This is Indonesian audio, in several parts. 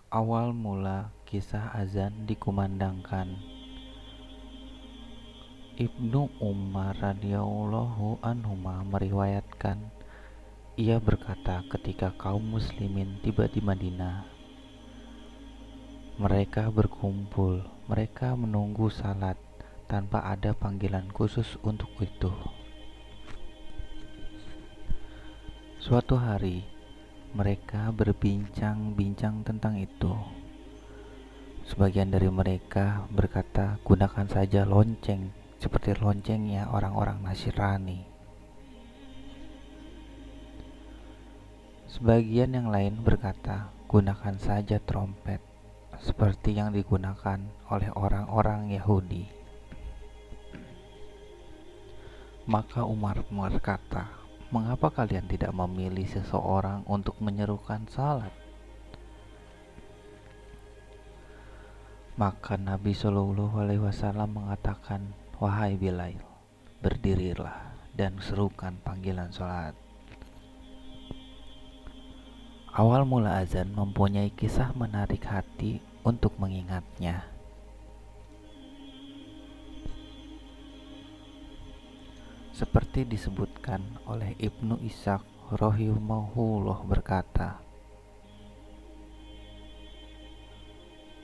Awal mula kisah azan dikumandangkan. Ibnu Umar radhiyallahu anhuma meriwayatkan, ia berkata ketika kaum muslimin tiba di Madinah. Mereka berkumpul, mereka menunggu salat tanpa ada panggilan khusus untuk itu. Suatu hari, mereka berbincang-bincang tentang itu. Sebagian dari mereka berkata, gunakan saja lonceng seperti loncengnya orang-orang Nasrani. Sebagian yang lain berkata, gunakan saja trompet seperti yang digunakan oleh orang-orang Yahudi. Maka Umar berkata, mengapa kalian tidak memilih seseorang untuk menyerukan salat? Maka Nabi Shallallahu Alaihi Wasallam mengatakan, wahai Bilal, berdirilah dan serukan panggilan sholat. Awal mula azan mempunyai kisah menarik hati untuk mengingatnya. Seperti disebutkan oleh Ibnu Ishaq rahimahullah berkata,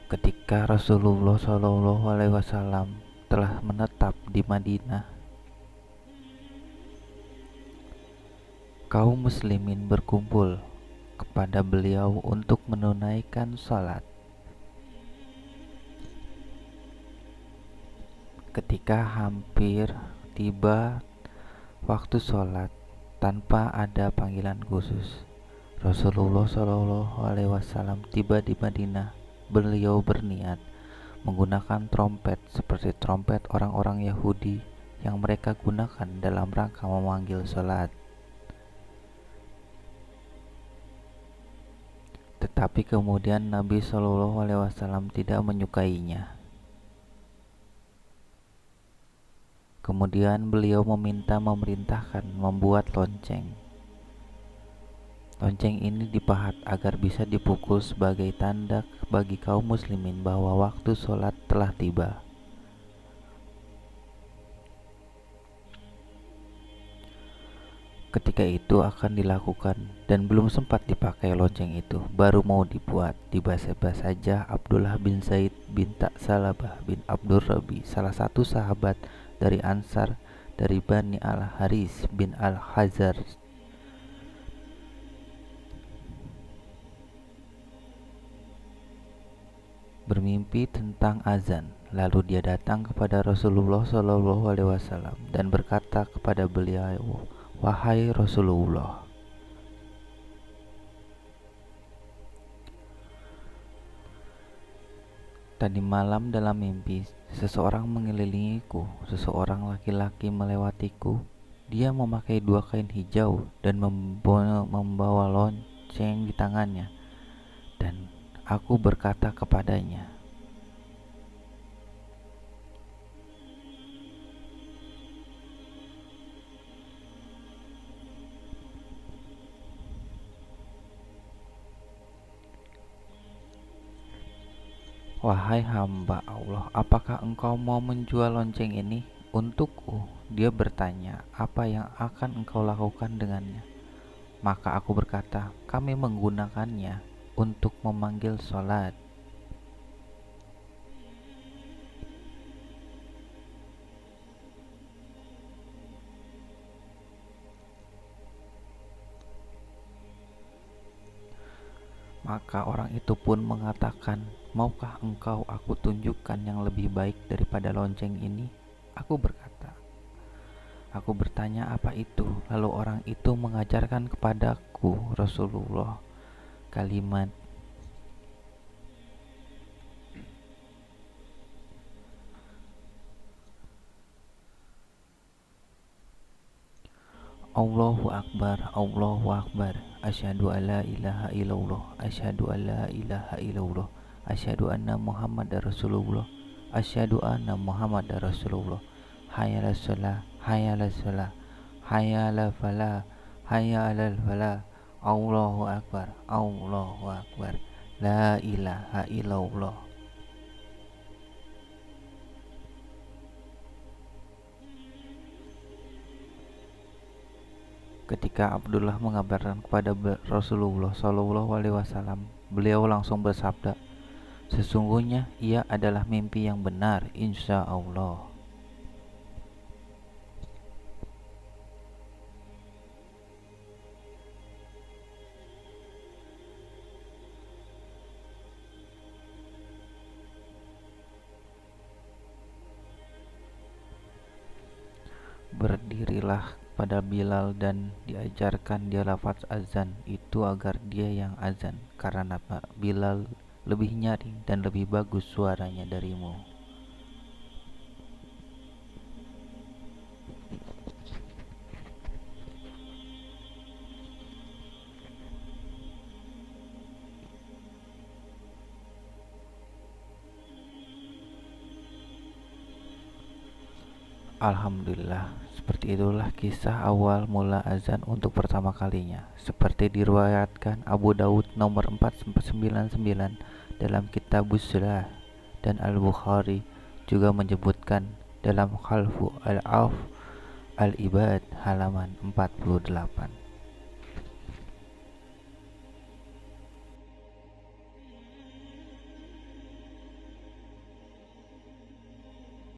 ketika Rasulullah Shallallahu Alaihi Wasallam telah menetap di Madinah, kaum muslimin berkumpul kepada beliau untuk menunaikan salat. Ketika hampir tiba waktu salat tanpa ada panggilan khusus, Rasulullah Shallallahu Alaihi Wasallam tiba di Madinah. Beliau berniat menggunakan trompet seperti trompet orang-orang Yahudi yang mereka gunakan dalam rangka memanggil salat. Tetapi kemudian Nabi Shallallahu Alaihi Wasallam tidak menyukainya. Kemudian beliau memerintahkan membuat lonceng. Lonceng ini dipahat agar bisa dipukul sebagai tanda bagi kaum muslimin bahwa waktu sholat telah tiba. Ketika itu akan dilakukan dan belum sempat dipakai lonceng itu, baru mau dibuat, tiba-tiba saja Abdullah bin Zaid bin Salabah bin Abdur Rabi, salah satu sahabat dari Ansar dari Bani Al-Haris bin Al-Hazar, bermimpi tentang azan. Lalu dia datang kepada Rasulullah Shallallahu Alaihi Wasallam dan berkata kepada beliau, wahai Rasulullah, tadi malam dalam mimpi seseorang mengelilingiku, seseorang laki-laki melewatiku. Dia memakai 2 kain hijau dan membawa lonceng di tangannya. Dan aku berkata kepadanya, wahai hamba Allah, apakah engkau mau menjual lonceng ini untukku? Dia bertanya, apa yang akan engkau lakukan dengannya? Maka aku berkata, kami menggunakannya untuk memanggil sholat. Maka orang itu pun mengatakan, maukah engkau aku tunjukkan yang lebih baik daripada lonceng ini? Aku bertanya apa itu? Lalu orang itu mengajarkan kepadaku Rasulullah kalimat, Allahu Akbar, Allahu Akbar, asyhadu an la ilaha illallah, asyhadu an la ilaha illallah, asyhadu anna Muhammadar Rasulullah, asyhadu anna Muhammadar Rasulullah, hayya 'alas shalah, hayya 'alas shalah, hayya 'alal falah, hayya 'alal falah, Allahu Akbar, Allahu Akbar. La ilaha illallah. Ketika Abdullah mengabarkan kepada Rasulullah Shallallahu Alaihi Wasallam, beliau langsung bersabda, sesungguhnya ia adalah mimpi yang benar, insya Allah. Berdirilah pada Bilal dan diajarkan dia lafaz azan itu agar dia yang azan, karena Bilal lebih nyaring dan lebih bagus suaranya darimu. Alhamdulillah, seperti itulah kisah awal mula azan untuk pertama kalinya. Seperti diriwayatkan Abu Daud nomor 499 dalam Kitabus Shalah, dan Al-Bukhari juga menyebutkan dalam Khalfu al-Auf al-Ibad halaman 48.